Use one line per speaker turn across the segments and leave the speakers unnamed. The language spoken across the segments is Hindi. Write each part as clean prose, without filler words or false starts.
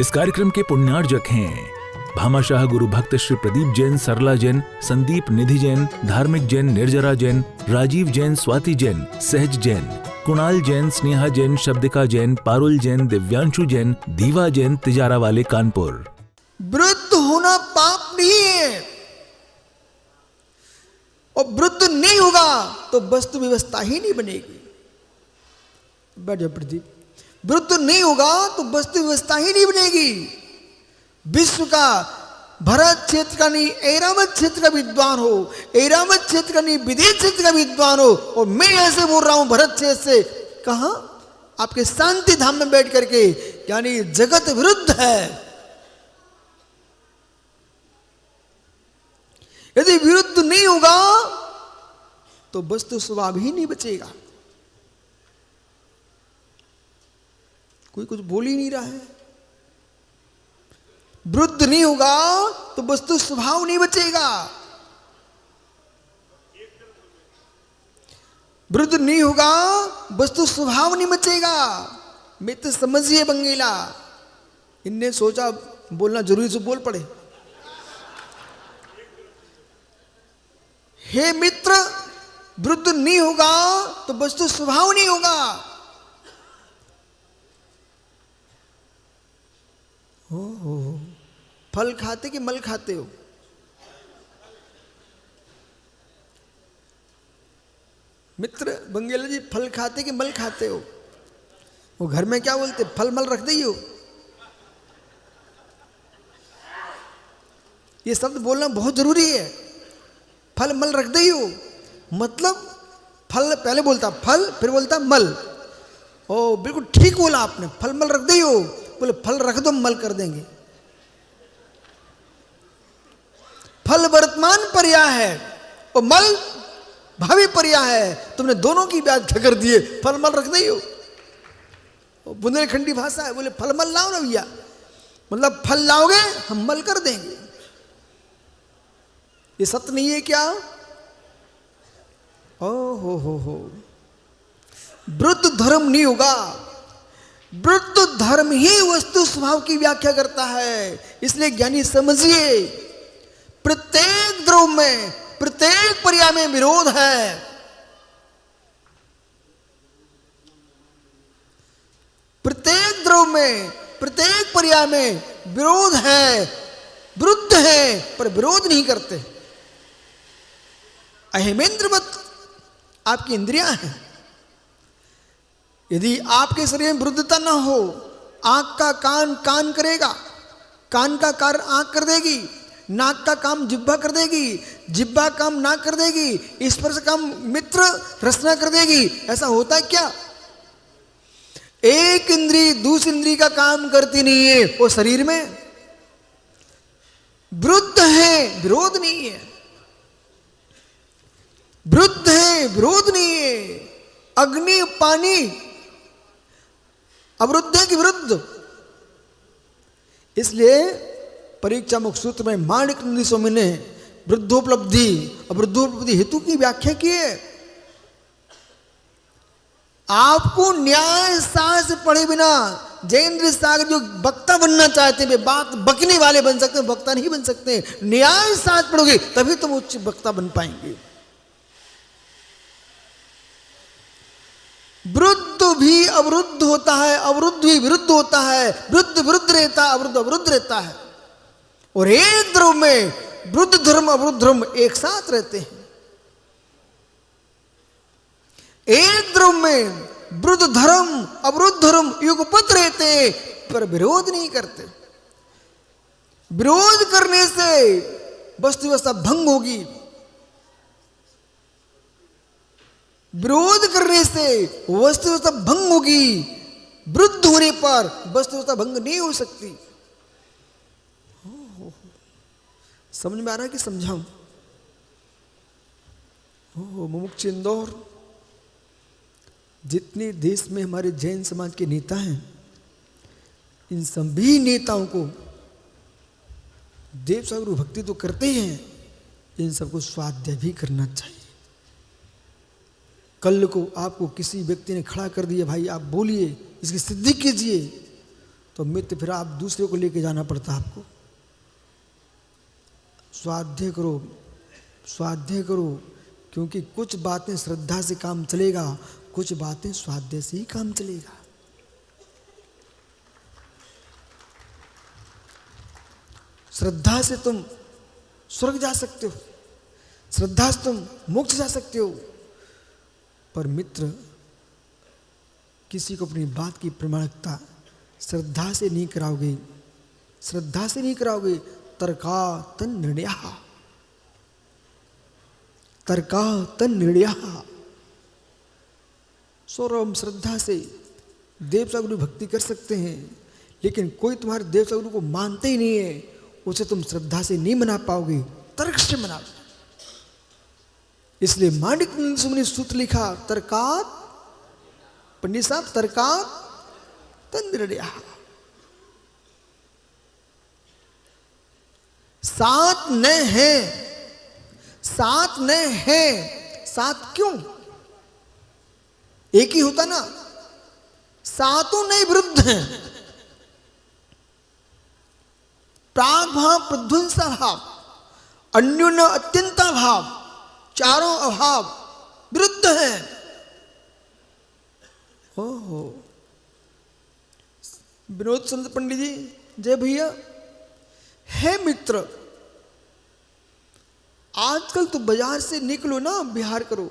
इस कार्यक्रम के पुण्यार्जक हैं भामाशाह गुरु भक्त श्री प्रदीप जैन, सरला जैन, संदीप निधि जैन, धार्मिक जैन, निर्जरा जैन, राजीव जैन, स्वाति जैन, सहज जैन, कुणाल जैन, स्नेहा जैन, शब्दिका जैन, पारुल जैन, दिव्यांशु जैन, दीवा जैन, तिजारा वाले कानपुर।
वृद्ध होना पाप नहीं है, और वृद्ध नहीं होगा तो वस्तु व्यवस्था ही नहीं बनेगी। बैठ जाओ प्रदीप। वृद्ध नहीं होगा तो वस्तु व्यवस्था ही नहीं बनेगी। विश्व का भरत क्षेत्र का नहीं ऐरावत क्षेत्र का विद्वान हो, ऐरावत क्षेत्र का नहीं विदेश क्षेत्र का विद्वान हो, और मैं ऐसे बोल रहा हूं भरत क्षेत्र से, कहां? आपके शांति धाम में बैठ करके, यानी जगत विरुद्ध है। यदि विरुद्ध नहीं होगा तो वस्तु स्वभाव ही नहीं बचेगा। कोई कुछ बोल ही नहीं रहा है। वृद्ध नहीं होगा तो वस्तु स्वभाव नहीं बचेगा। वृद्ध नहीं होगा वस्तु स्वभाव नहीं बचेगा। मित्र समझिए बंगेला, इनने सोचा बोलना जरूरी से बोल पड़े। हे मित्र, वृद्ध नहीं होगा तो वस्तु स्वभाव नहीं होगा। हो फल खाते कि मल खाते हो? मित्र बंगेला जी, फल खाते कि मल खाते हो? वो घर में क्या बोलते, फल मल रख दी हो। ये शब्द बोलना बहुत जरूरी है। फल मल रख दी हो मतलब फल पहले बोलता फल, फिर बोलता मल। ओ बिल्कुल ठीक बोला आपने, फल मल रख दी हो। बोले फल रख दो, मल कर देंगे। फल वर्तमान पर्याय है और मल भावी पर्याय है। तुमने दोनों की व्याख्या कर दिए, फल मल रख दी हो। बुंदेलखंडी भाषा है, बोले फल मल लाओ ना भैया, मतलब फल लाओगे हम मल कर देंगे। ये सत्य नहीं है क्या? ओ हो वृद्ध धर्म नहीं होगा। वृद्ध धर्म ही वस्तु स्वभाव की व्याख्या करता है। इसलिए ज्ञानी समझिए, प्रत्येक द्रव्य में, प्रत्येक पर्याय में विरोध है। प्रत्येक द्रव्य में, प्रत्येक पर्याय में विरोध है। वृद्ध है पर विरोध नहीं करते। अहेमेंद्रवत आपकी इंद्रियां हैं। यदि आपके शरीर में वृद्धता न हो, आंख का कान कान करेगा, कान का कार्य आंख कर देगी, नाक का काम जिह्वा कर देगी, जिह्वा काम नाक कर देगी, स्पर्श काम मित्र रसना कर देगी। ऐसा होता है क्या? एक इंद्री दूसरी इंद्री का काम करती नहीं है। वो शरीर में वृद्ध है, विरोध नहीं है। वृद्ध है, विरोध नहीं है। अग्नि पानी अवरुद्ध है कि विरुद्ध? इसलिए परीक्षा मुख सूत्र में माणिक नंदी स्वामी ने वृद्धोपलब्धि अवृद्धोपलब्धि हेतु की व्याख्या की है। आपको न्याय शास्त्र पढ़े बिना जयेंद्र सागर जो वक्ता बनना चाहते हैं, वे बात बकने वाले बन सकते हैं, वक्ता नहीं बन सकते। न्याय शास्त्र पढ़ोगे तभी तुम उच्च वक्ता बन पाएंगे। वृद्ध भी अवरुद्ध होता है, अवरुद्ध भी विरुद्ध होता है, वृद्ध विरुद्ध रहता है, अवरुद्ध अवरुद्ध रहता है। और एक द्रव्य में वृद्ध धर्म अवरुद्ध धर्म एक साथ रहते हैं। एक द्रव्य में वृद्ध धर्म अवरुद्ध धर्म युगपत रहते हैं, पर विरोध नहीं करते। विरोध करने से वस्तु व्यवस्था भंग होगी। विरोध करने से वस्तु व्यवस्था भंग होगी। वृद्ध होने पर वस्तु व्यवस्था भंग नहीं हो सकती। समझ में आ रहा है कि समझाऊं? मुमुक्ष इंदौर, जितने देश में हमारे जैन समाज के नेता हैं, इन सभी नेताओं को देव सागर गुरु भक्ति तो करते ही हैं, इन सबको स्वाध्याय भी करना चाहिए। कल को आपको किसी व्यक्ति ने खड़ा कर दिया, भाई आप बोलिए, इसकी सिद्धि कीजिए, तो मित्र फिर आप दूसरे को लेके जाना पड़ता है आपको। स्वाध्याय करो, स्वाध्याय करो, क्योंकि कुछ बातें श्रद्धा से काम चलेगा, कुछ बातें स्वाध्याय से ही काम चलेगा। श्रद्धा से तुम स्वर्ग जा सकते हो, श्रद्धा से तुम मोक्ष जा सकते हो, पर मित्र किसी को अपनी बात की प्रामाणिकता श्रद्धा से नहीं कराओगे, श्रद्धा से नहीं कराओगे। तर्का तन निर्णय, तर्का तन निर्णय। सौरव हम श्रद्धा से देव सागर गुरु भक्ति कर सकते हैं, लेकिन कोई तुम्हारे देव सागर गुरु को मानते ही नहीं है, उसे तुम श्रद्धा से नहीं मना पाओगे, तर्क से मनाओ। इसलिए मांडलिक ने सूत्र लिखा, तर्कात, पंडित साहब, तर्कात तन्निर्णय। सात न है, सात न है, सात क्यों? एक ही होता ना, सातों नए विरुद्ध हैं। प्राग भाव, प्रध्वंसा भाव, अन्योन्य अत्यंता भाव, चारों अभाव विरुद्ध हैं। ओहो, विनोद चंद्र पंडित जी, जय भैया। है मित्र, आजकल तो बाजार से निकलो ना, बिहार करो,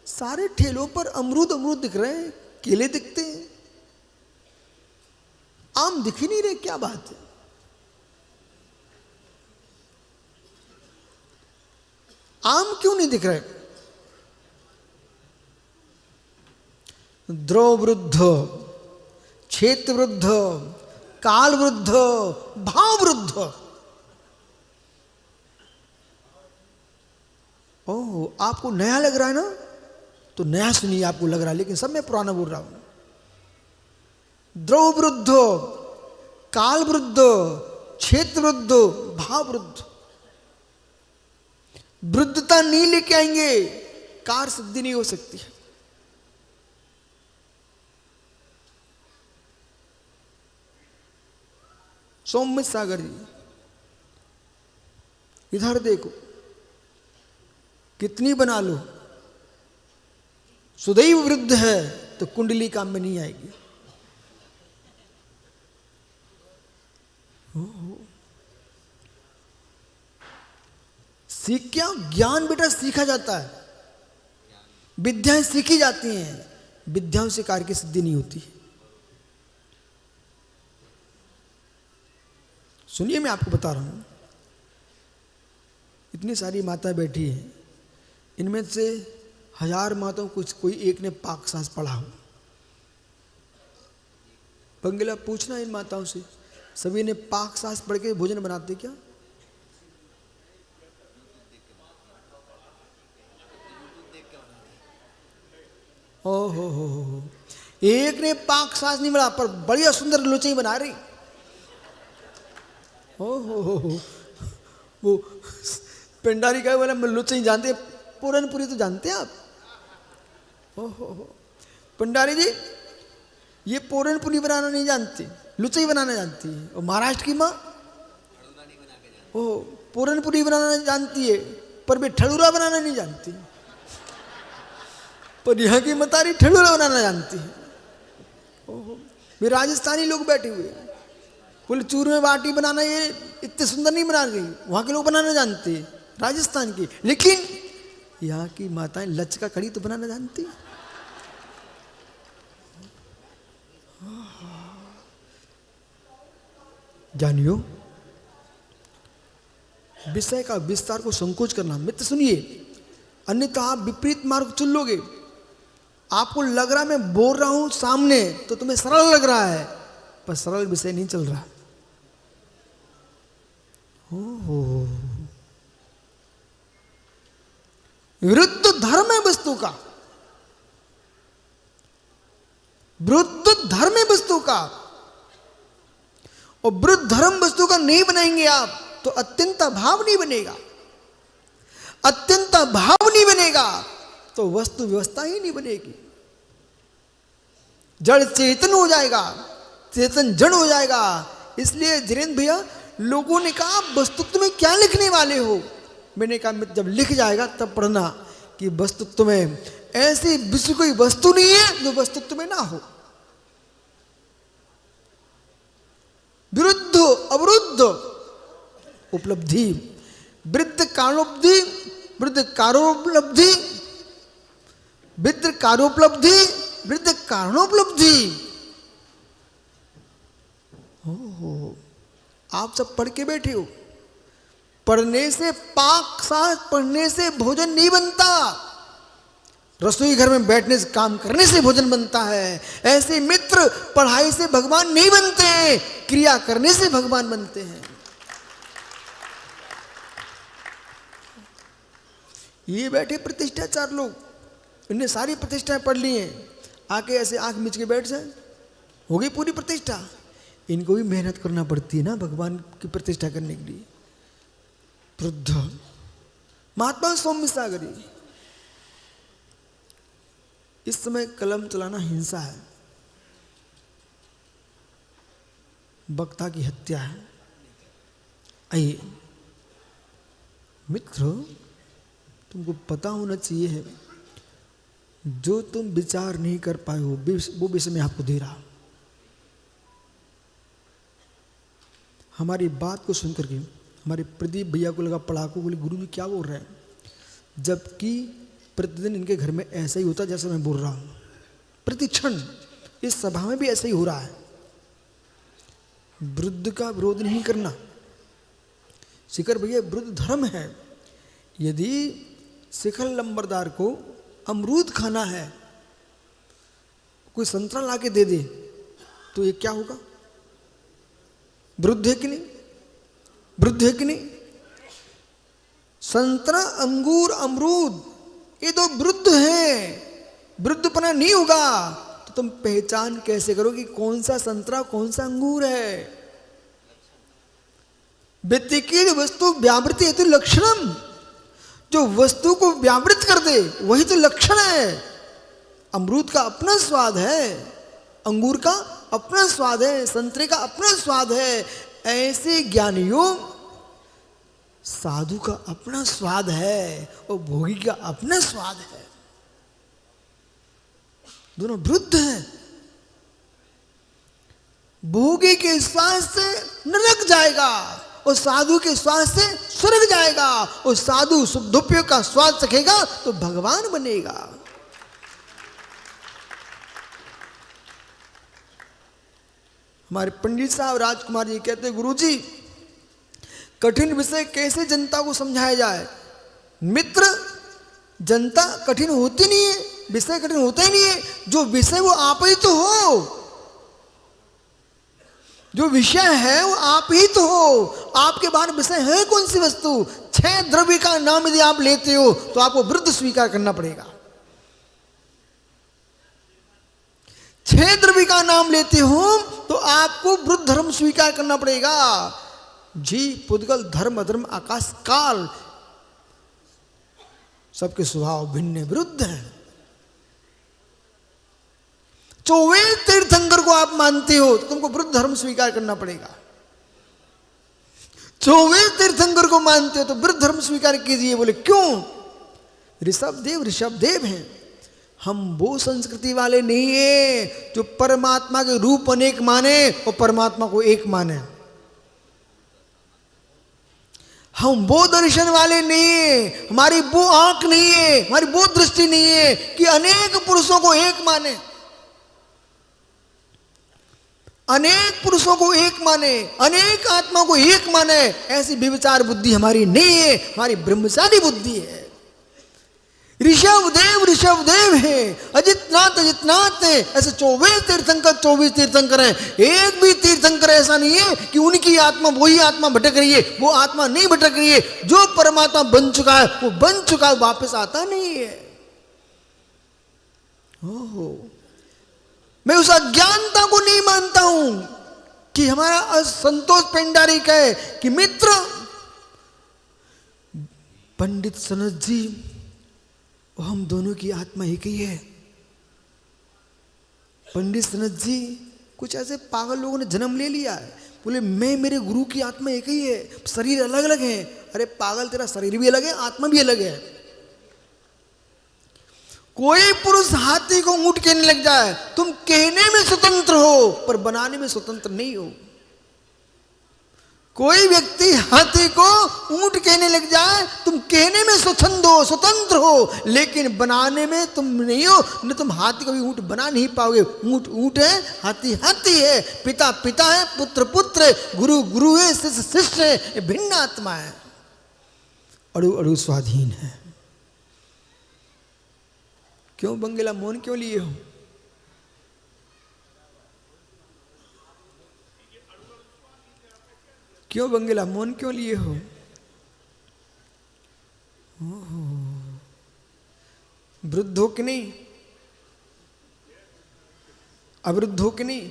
सारे ठेलों पर अमरूद अमरूद दिख रहे हैं, केले दिखते हैं, आम दिख ही नहीं रहे। क्या बात है? आम क्यों नहीं दिख रहे? द्रव वृद्ध, क्षेत्र वृद्ध, काल वृद्ध, भाव वृद्ध। ओह, आपको नया लग रहा है ना, तो नया सुनिए, आपको लग रहा है, लेकिन सब मैं पुराना बोल रहा हूं। द्रव वृद्ध, काल वृद्ध, क्षेत्र वृद्ध, भाव वृद्ध। वृद्धता नहीं लेके आएंगे, कार सिद्धि नहीं हो सकती है। सौम्य सागर जी, इधर देखो, कितनी बना लो, सुदैव वृद्ध है तो कुंडली काम में नहीं आएगी। सीख क्या? ज्ञान बेटा सीखा जाता है, विद्याएं सीखी जाती हैं, विद्याओं से कार्य की सिद्धि नहीं होती। सुनिए, मैं आपको बता रहा हूं, इतनी सारी माताएं बैठी हैं, इनमें से 1000 माताओं कुछ कोई एक ने पाक सांस पढ़ा हो। बंगला पूछना इन माताओं से, सभी ने पाक सांस पढ़ के भोजन बनाते क्या? हो, एक ने पाक सांस नहीं बना, पर बढ़िया सुंदर लुचई बना रही। हो, वो पेंडारी का बोला, मैं लुचई जानते, पूरनपुरी तो जानते हैं आप? ओहो, पंडारी जी, ये पूरनपुरी बनाना नहीं जानती, लुचई बनाना जानती है। और महाराष्ट्र की माँ, ओह, पूरनपुरी बनाना जानती है, पर वे ठड़ूरा बनाना नहीं जानती। पर यहाँ की मतारी ठड़ूरा बनाना जानती है। ओहो, वे राजस्थानी लोग बैठे हुए, बोले चूरमे बाटी बनाना ये इतने सुंदर नहीं बना गई, वहाँ के लोग बनाना जानते हैं, राजस्थान की। लेकिन यहाँ की माताएं लचका कड़ी तो बनाना जानती। जानियो, विषय का विस्तार को संकोच करना। मित्र सुनिए, अन्यथा आप विपरीत मार्ग चुन लोगे। आपको लग रहा है मैं बोल रहा हूं सामने, तो तुम्हें सरल लग रहा है, पर सरल विषय नहीं चल रहा। विरुद्ध धर्म है वस्तु का, विरुद्ध धर्म है वस्तु का, और विरुद्ध धर्म वस्तु का नहीं बनाएंगे आप तो अत्यंत भाव नहीं बनेगा। अत्यंत भाव नहीं बनेगा तो वस्तु व्यवस्था ही नहीं बनेगी। जड़ चेतन हो जाएगा, चेतन जड़ हो जाएगा। इसलिए जिनेंद्र भैया, लोगों ने कहा वस्तुत्व में क्या लिखने वाले हो? मैंने कहा जब लिख जाएगा तब पढ़ना कि वस्तुत्व में ऐसी विश्व कोई वस्तु नहीं है जो वस्तुत्व में ना हो। विरुद्ध अवरुद्ध उपलब्धि, वृत्त कारणोपलब्धि, वृत्त कारोपलब्धि, वृत्त कारोपलब्धि, वृत्त कारणोपलब्धि। आप सब पढ़ के बैठे हो। पढ़ने से पाक साथ पढ़ने से भोजन नहीं बनता। रसोई घर में बैठने से, काम करने से भोजन बनता है। ऐसे मित्र पढ़ाई से भगवान नहीं बनते, क्रिया करने से भगवान बनते हैं। ये बैठे प्रतिष्ठाचार लोग, इन्हें सारी प्रतिष्ठाएं पढ़ ली हैं, आके ऐसे आंख मिच के बैठ जाए, हो गई पूरी प्रतिष्ठा। इनको भी मेहनत करना पड़ती है ना भगवान की प्रतिष्ठा करने के लिए। वृद्ध महात्मा सौम्य सागरी, इस समय कलम चलाना हिंसा है, वक्ता की हत्या है। आइए मित्र, तुमको पता होना चाहिए है, जो तुम विचार नहीं कर पाए हो वो विषय में आपको दे रहा। हमारी बात को सुनकर के हमारे प्रदीप भैया को लगा, पढ़ाकू बोले गुरु जी क्या बोल रहे हैं, जबकि प्रतिदिन इनके घर में ऐसा ही होता जैसा मैं बोल रहा हूं। प्रतिक्षण इस सभा में भी ऐसा ही हो रहा है। वृद्ध का विरोध नहीं करना। शिखर भैया, वृद्ध धर्म है। यदि शिखर लंबरदार को अमरूद खाना है, कोई संतरा लाके दे दे, तो ये क्या होगा? वृद्ध है कि नहीं? वृद्ध है कि नहीं? संतरा, अंगूर, अमरूद, ये तो वृद्ध है। वृद्धपना नहीं होगा तो तुम पहचान कैसे करो कि कौन सा संतरा कौन सा अंगूर है? व्यतिकील वस्तु व्यावृत्ति हेतु लक्षणम, जो वस्तु को व्यावृत कर दे वही तो लक्षण है। अमरूद का अपना स्वाद है, अंगूर का अपना स्वाद है, संतरे का अपना स्वाद है। ऐसे ज्ञानियों, साधु का अपना स्वाद है और भोगी का अपना स्वाद है। दोनों वृद्ध हैं। भोगी के स्वाद से नरक जाएगा और साधु के स्वाद से स्वर्ग जाएगा। और साधु शुद्धोपयोग का स्वाद चखेगा तो भगवान बनेगा। हमारे पंडित साहब राजकुमार जी कहते, गुरुजी कठिन विषय कैसे जनता को समझाया जाए? मित्र, जनता कठिन होती नहीं है, विषय कठिन होता ही नहीं है। जो विषय वो आप ही तो हो, जो विषय है वो आप ही तो हो। आपके बाहर विषय है कौन सी वस्तु? 6 द्रव्य का नाम यदि आप लेते हो तो आपको वृद्ध स्वीकार करना पड़ेगा। 6 द्रव्य का नाम लेते हो तो आपको वृद्ध धर्म स्वीकार करना पड़ेगा। जी पुद्गल धर्म अधर्म आकाश काल सबके स्वभाव भिन्न विरुद्ध है। 24 तीर्थंकर को आप मानते हो तो तुमको वृद्ध धर्म स्वीकार करना पड़ेगा। 24 तीर्थंकर को मानते हो तो वृद्ध धर्म स्वीकार कीजिए। बोले क्यों? ऋषभ देव हैं। हम वो संस्कृति वाले नहीं है जो परमात्मा के रूप अनेक माने और परमात्मा को एक माने। हम वो दर्शन वाले नहीं है, हमारी वो आंख नहीं है, हमारी वो दृष्टि नहीं है कि अनेक पुरुषों को एक माने, अनेक पुरुषों को एक माने, अनेक आत्मा को एक माने। ऐसी विचार बुद्धि हमारी नहीं है, हमारी ब्रह्मचारी बुद्धि है। ऋषभ देव है, अजितनाथ है। ऐसे 24 तीर्थंकर हैं। एक भी तीर्थंकर ऐसा नहीं है कि उनकी आत्मा वही आत्मा भटक रही है। वो आत्मा नहीं भटक रही है। जो परमात्मा बन चुका है वो बन चुका है, वापस आता नहीं है। ओहो, मैं उस अज्ञानता को नहीं मानता हूं कि हमारा संतोष पेंडारी कहे कि मित्र पंडित सनत जी, हम दोनों की आत्मा एक ही है। पंडित सनत जी, कुछ ऐसे पागल लोगों ने जन्म ले लिया है, बोले मैं मेरे गुरु की आत्मा एक ही है, शरीर अलग अलग है। अरे पागल, तेरा शरीर भी अलग है, आत्मा भी अलग है। कोई पुरुष हाथी को ऊंट कहने लग जाए, तुम कहने में स्वतंत्र हो पर बनाने में स्वतंत्र नहीं हो। कोई व्यक्ति हाथी को ऊंट कहने लग जाए, तुम कहने में स्वतंत्र हो, लेकिन बनाने में तुम नहीं हो। न तुम हाथी को भी ऊंट बना नहीं पाओगे। ऊंट ऊंट है, हाथी हाथी है, पिता पिता है, पुत्र पुत्र है, गुरु गुरु है, शिष्य शिष्य है। ये भिन्न आत्मा है, अड़ु अड़ु स्वाधीन है। क्यों बंगला मौन क्यों लिए हो? क्यों बंगला मौन क्यों लिए हो? वृद्ध हो कि नहीं? अवृद्ध हो कि नहीं?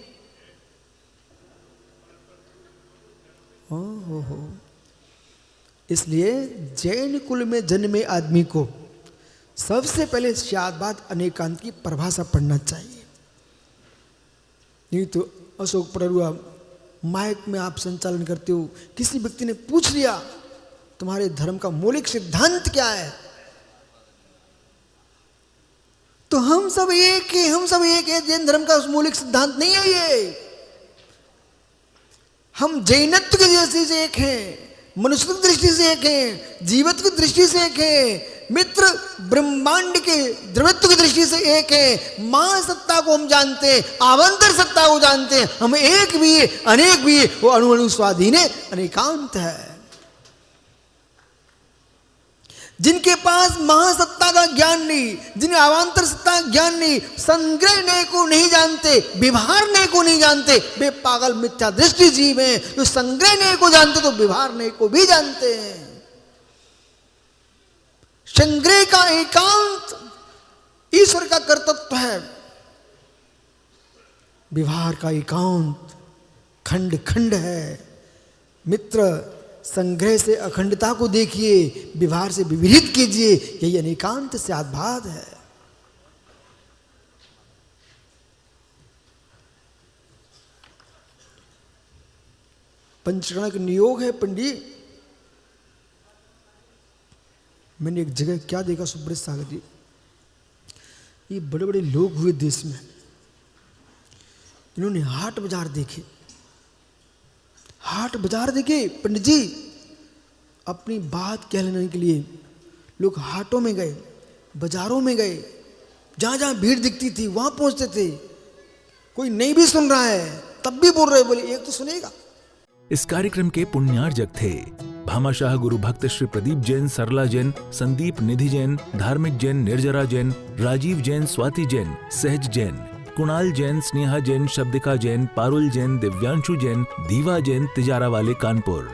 हो। इसलिए जैन कुल में जन्मे आदमी को सबसे पहले शादबाद अनेकांत की परिभाषा पढ़ना चाहिए। नहीं तो अशोक पड़रुआ माइक में आप संचालन करते हो, किसी व्यक्ति ने पूछ लिया तुम्हारे धर्म का मौलिक सिद्धांत क्या है, तो हम सब एक है, हम सब एक है। जैन धर्म का मौलिक सिद्धांत नहीं है ये। हम जैनत्व की दृष्टि से एक हैं, मनुष्य की दृष्टि से एक हैं, जीवत्व की दृष्टि से एक हैं, मित्र ब्रह्मांड के द्रवित्व की दृष्टि से एक है। महासत्ता को हम जानते हैं, आवांतर सत्ता को जानते हैं। हम एक भी है, अनेक भी है, वो अणु अणु स्वाधीन है, अनेकांत है। जिनके पास महासत्ता का ज्ञान नहीं, जिन्हें अवांतर सत्ता का ज्ञान नहीं, संग्रहने को नहीं जानते, व्यवहारने को नहीं जानते, वे पागल मिथ्या दृष्टि जीव हैं। जो संग्रहने को जानते तो व्यवहारने को भी जानते हैं। संग्रह का एकांत ईश्वर का कर्तव्य है, व्यवहार का एकांत खंड खंड है। मित्र, संग्रह से अखंडता को देखिए, व्यवहार से विपरीत कीजिए, यही अनेकांत से आत्मभाव है। पंचकर्णक नियोग है पंडित। मैंने एक जगह क्या देखा सुब्रत सागर जी, ये बड़े बड़े लोग हुए देश में, इन्होंने हाट बाजार देखे। हाट बाजार देखे पंडित जी, अपनी बात कहने के लिए लोग हाटों में गए, बाजारों में गए, जहां जहां भीड़ दिखती थी वहां पहुंचते थे। कोई नहीं भी सुन रहा है तब भी बोल रहे, बोले एक तो सुनेगा।
इस कार्यक्रम के पुण्यार्जक थे भामाशाह गुरु भक्त श्री प्रदीप जैन, सरला जैन, संदीप निधि जैन, धार्मिक जैन, निर्जरा जैन, राजीव जैन, स्वाति जैन, सहज जैन, कुणाल जैन, स्नेहा जैन, शब्दिका जैन, पारुल जैन, दिव्यांशु जैन, दीवा जैन, तिजारा वाले कानपुर।